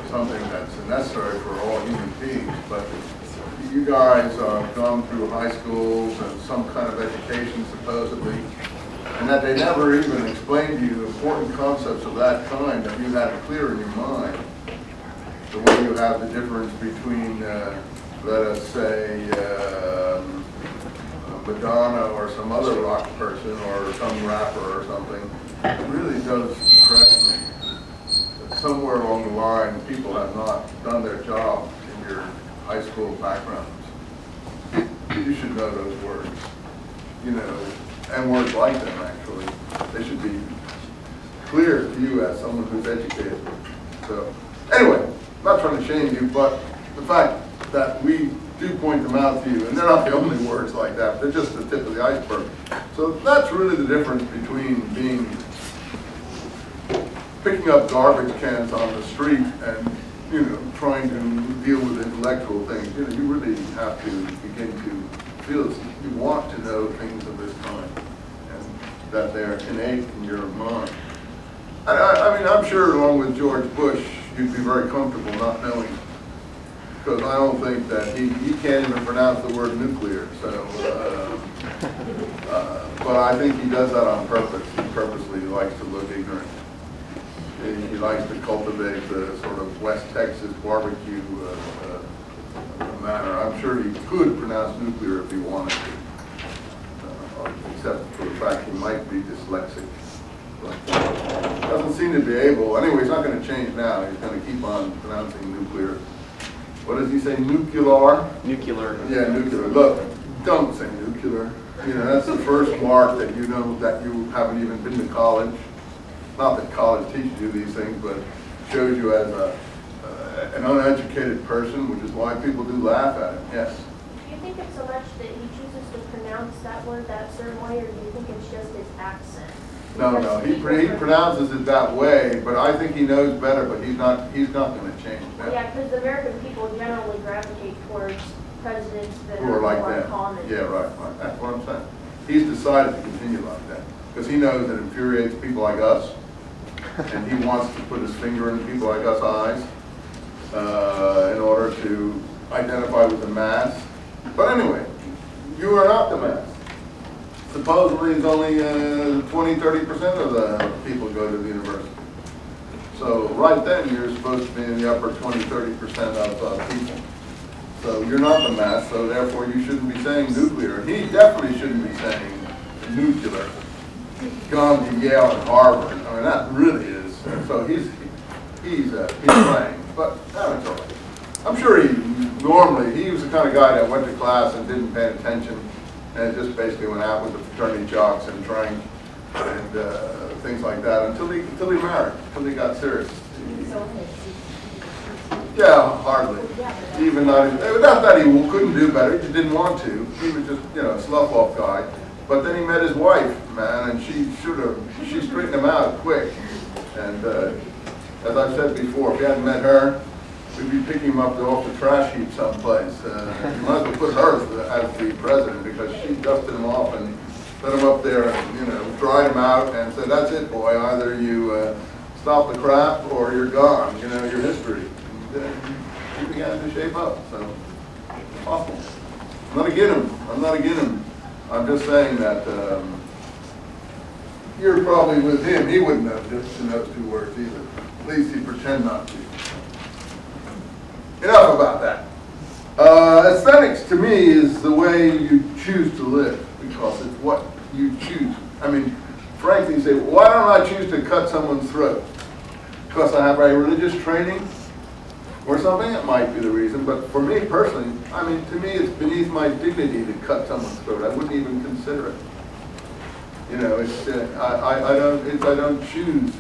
something that's necessary for all human beings, but you guys have gone through high schools and some kind of education supposedly, and that they never even explained to you important concepts of that kind that you had clear in your mind. The way you have the difference between, let us say, Madonna or some other rock person or some rapper or something, it really does impress me that somewhere along the line people have not done their job in your high school backgrounds. You should know those words, you know, and words like them actually. They should be clear to you as someone who's educated. So anyway, I'm not trying to shame you, but the fact that we do point them out to you, and they're not the only words like that, they're just the tip of the iceberg. So that's really the difference between picking up garbage cans on the street and, you know, trying to deal with intellectual things. You know, you really have to begin to feel you want to know things of this kind, and that they're innate in your mind. I mean, I'm sure along with George Bush, you'd be very comfortable not knowing, because I don't think that he can't even pronounce the word nuclear. So, but I think he does that on purpose. He purposely likes to look ignorant. He likes to cultivate the sort of West Texas barbecue manner. I'm sure he could pronounce nuclear if he wanted to, except for the fact he might be dyslexic. But doesn't seem to be able. Anyway, he's not going to change now. He's going to keep on pronouncing nuclear. What does he say? Nuclear? Nuclear. Yeah, nuclear. Look, don't say nuclear. You know, that's the first mark that you know that you haven't even been to college. Not that college teaches you these things, but shows you as an uneducated person, which is why people do laugh at it. Yes? Do you think it's so much that he chooses to pronounce that word that certain way, or do you think it's just his accent? No, he pronounces it that way, but I think he knows better, but he's not going to change that. Yeah, because the American people generally gravitate towards presidents that Who are like more that. common. Yeah, right. That's what I'm saying. He's decided to continue like that, because he knows it infuriates people like us, and he wants to put his finger in people like us' eyes in order to identify with the mass. But anyway, you are not the mass. Supposedly, it's only 20–30% of the people go to the university. So right then, you're supposed to be in the upper 20–30% of people. So you're not the mass, so therefore you shouldn't be saying nuclear. He definitely shouldn't be saying nuclear. Gone to Yale and Harvard. I mean, that really is. So he's playing, but it's all right. I'm sure he was the kind of guy that went to class and didn't pay attention, and just basically went out with the fraternity jocks and drank and things like that until he married, until he got serious. Yeah, hardly. Even not that he couldn't do better. He just didn't want to. He was just, you know, a slough-off guy. But then he met his wife, man, and she straightened him out quick. And as I've said before, if he hadn't met her, we'd be picking him up off the trash heap someplace. You might as well put her as the president, because she dusted him off and let him up there and, you know, dried him out and said, "That's it, boy. Either you stop the crap or you're gone. You know, your history." And he began to shape up. So, awful. I'm not against him. I'm just saying that you're probably with him. He wouldn't know just in those two words either. At least he'd pretend not to. Enough about that. Aesthetics to me is the way you choose to live, because it's what you choose. I mean, frankly, you say, why don't I choose to cut someone's throat? Because I have a religious training or something? It might be the reason, but for me personally, I mean, to me it's beneath my dignity to cut someone's throat. I wouldn't even consider it. You know, it's I don't choose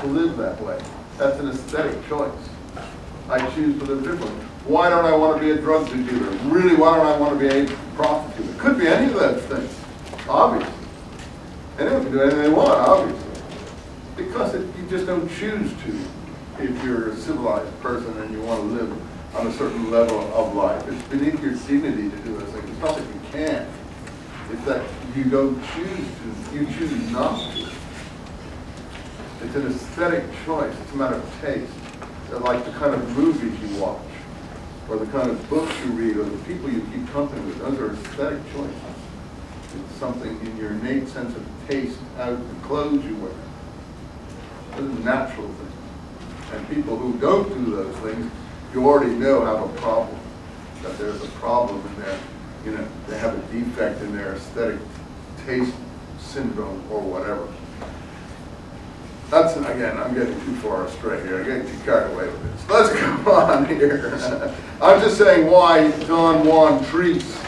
to live that way. That's an aesthetic choice. I choose to live differently. Why don't I want to be a drug dealer? Really, why don't I want to be a prostitute? It could be any of those things, obviously. Anyone can do anything they want, obviously. Because you just don't choose to. If you're a civilized person and you want to live on a certain level of life, it's beneath your dignity to do those things. It's not that you can't. It's that you don't choose to. You choose not to. It's an aesthetic choice. It's a matter of taste. like the kind of movies you watch, or the kind of books you read, or the people you keep company with. Those are aesthetic choices. It's something in your innate sense of taste out of the clothes you wear. Those are natural things. And people who don't do those things, you already know have a problem. That there's a problem in their, they have a defect in their aesthetic taste syndrome or whatever. That's, again, I'm getting too far astray here. I'm getting too carried away with this. Let's go on here. I'm just saying why Don Juan treats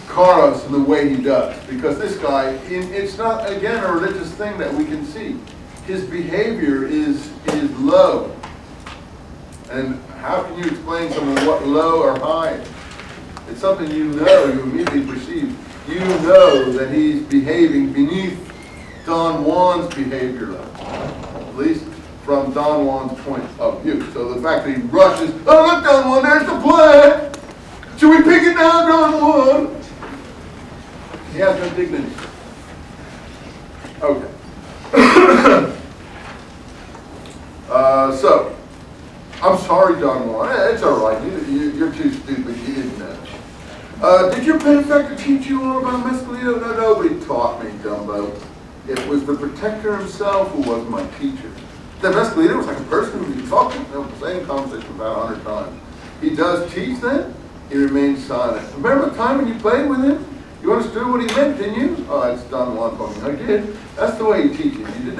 Carlos in the way he does. Because this guy, it's not, again, a religious thing that we can see. His behavior is low. And how can you explain someone what low or high is? It's something you immediately perceive. You know that he's behaving beneath Don Juan's behavior level, at least from Don Juan's point of view. So the fact that he rushes, oh look Don Juan, there's the play! Should we pick it down, Don Juan? He has no dignity. Okay. So, I'm sorry Don Juan, it's alright, you're too stupid, you didn't know. Did your benefactor teach you all about Mescalito? No, nobody taught me, Dumbo. It was the protector himself who was my teacher. The Mescalito was like a person who you talked to, the same conversation about 100 times. He does teach then, he remains silent. Remember the time when you played with him? You understood what he meant, didn't you? Oh, that's Don Juan talking. I did. That's the way he teaches. You did